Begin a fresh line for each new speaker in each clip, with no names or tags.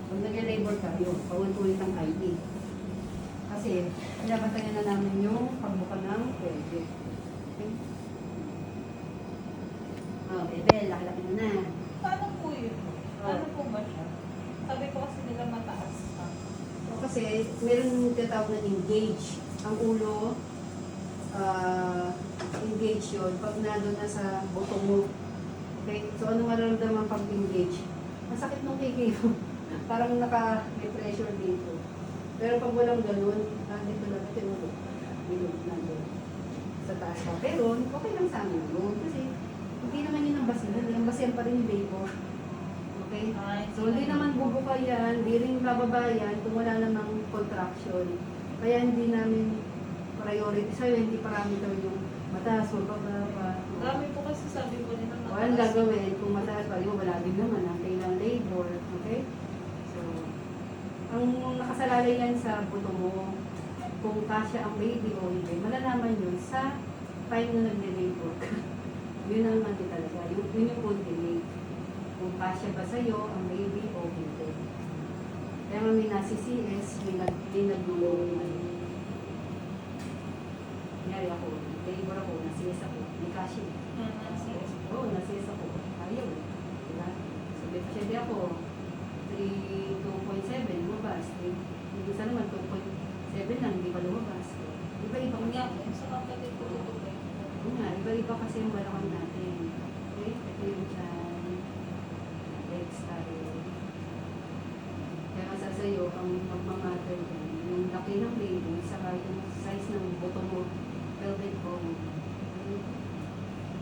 Pag nag-labor ka, yun, paulit-ulit ang ID. Kasi, pinapatayan na namin yung pagbuka ng pwede. Okay? Oh, bebe, laki-laki mo na.
Paano po yun? Ano po ba siya? Sabi ko kasi nila mataas pa.
O, kasi, meron tinatawag na engage. Ang ulo, engage yun. Pag nandun na sa buto mo. Okay? So, ano mararamdaman pag engage? Masakit nung kiki mo. Parang may pressure dito. Pero pag walang ganun, dito lang ito yung bilog nandun sa taas pa. Pero, okay lang sa amin yun. Kasi, hindi naman yun ang basihan. Ang basihan pa rin yung labor. Okay? So, hindi naman bubuka yan, hindi rin bababa yan kung wala namang contraction. Kaya hindi namin priority sa'yo, hindi parami daw yung mataas o bababa.
Dami po kasi sabi ko nila mataas.
Walang gagawin kung mataas pa, wala din naman ang kailang labor. Okay? So, ang nakasalalay yan sa buto mo, kung kasya ang baby o hindi, malalaman yun sa time na nagle-labor ka. Yun ang ano talaga, yun yung ultimate. Kung kasya ba sa'yo ang baby o hindi. Kaya may nasi CS, may naglulong. Nangyari ako, labor ako, nasi-CS ako, may kasya. Oo, nasi-CS ako. Ayaw. Diba? So, deficient ako. 2.7, lumabas. Hindi sa naman, 2.7 lang, hindi pa lumabas. Iba-iba ko
Nga po, sa kapatid ko ito ba?
Oo nga, iba-iba kasi yung balakang natin. Okay? Ito yung chan, legs tayo. Kaya nga sa sa'yo, ang magmamatter yan, yung laki ng baby, saka yung size ng buto mo, pelvic bone. Okay?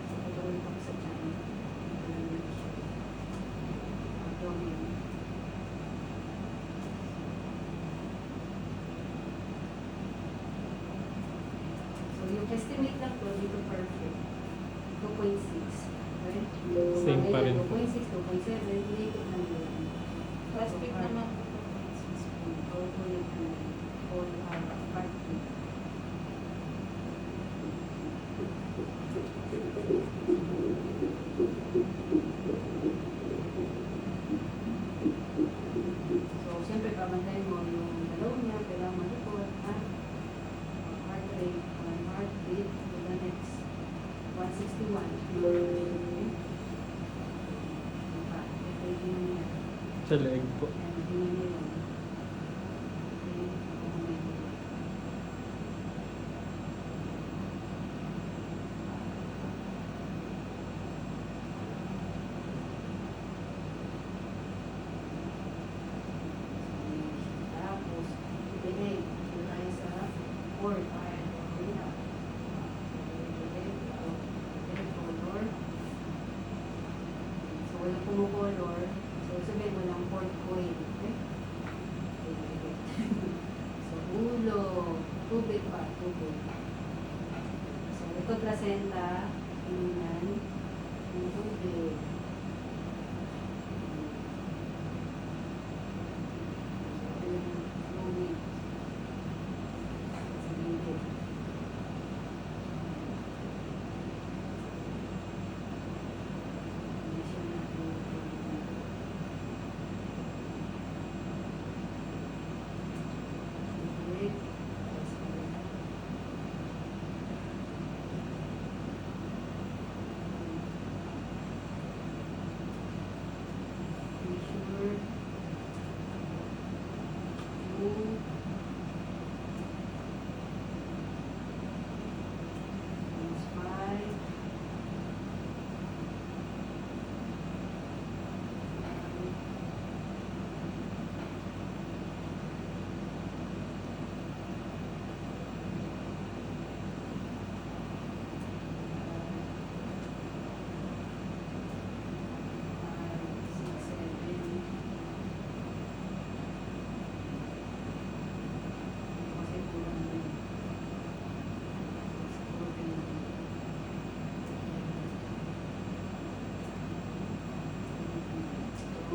So, patuloy ako sa chan. Abdomen. So, yung estimate lang to, dito perfect. 2.6. Okay?
Same pa rin.
2.6, 2.7, inikot lang yun.
Plastic naman po.
Paulit-ulit na yun. All heartbeat. So, siyempre, pabantayin mo yung dalaw niya, kailangan malipot, ha? Heart rate, one heartbeat, to the next 161. Okay? Diba? Ito yung niya.
Sa leg po.
Yan, tingnan mo yun. Okay? Okay. Tapos, dinig. Doon tayo sa fourth. Dinig. Dinig, color. So, walang kumukolor. So, sabihin mo lang fourth coin. Okay? So, ulo. Tubig pa. Tubig. So, ito placenta. Tingnan. Yung tubig.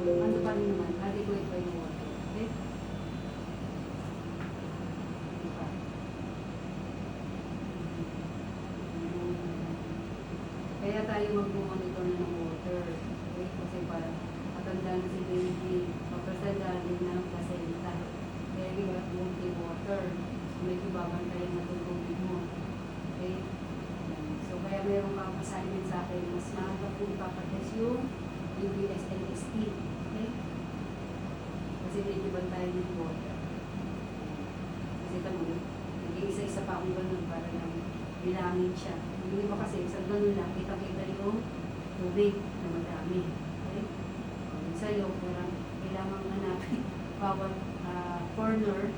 Ano pa rin naman, adequate pa yung water. Okay? Diba? Kaya tayo mag-monitor na ng water. Okay? Kasi para matanda na si baby, nagagaling ng placenta. Kaya iba multi water. So, medyo babantayan na itong tubig mo. Okay? So, kaya mayroong kang assignment sa akin, mas maaga po ipapatest yung UBS and ST. Okay? Kasi medyo bantayan yung water. Kasi tamo, nag-iisa-isa pa akong ganun para lang bilangin siya. Hindi ba kasi sa ganun lang, kita-kita yung tubig na madami. Okay? Sa'yo, kailangan hanapin bawat corner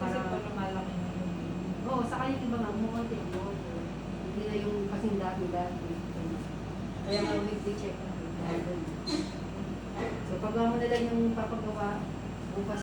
Kasi
para...
po lumalaki na yung
Oo, saka yung iba nga, umuunti ang water. Hindi na yung kasing dati-dati. Kaya nga weekly check up. So, pagawa mo na lang yung papagawa bukas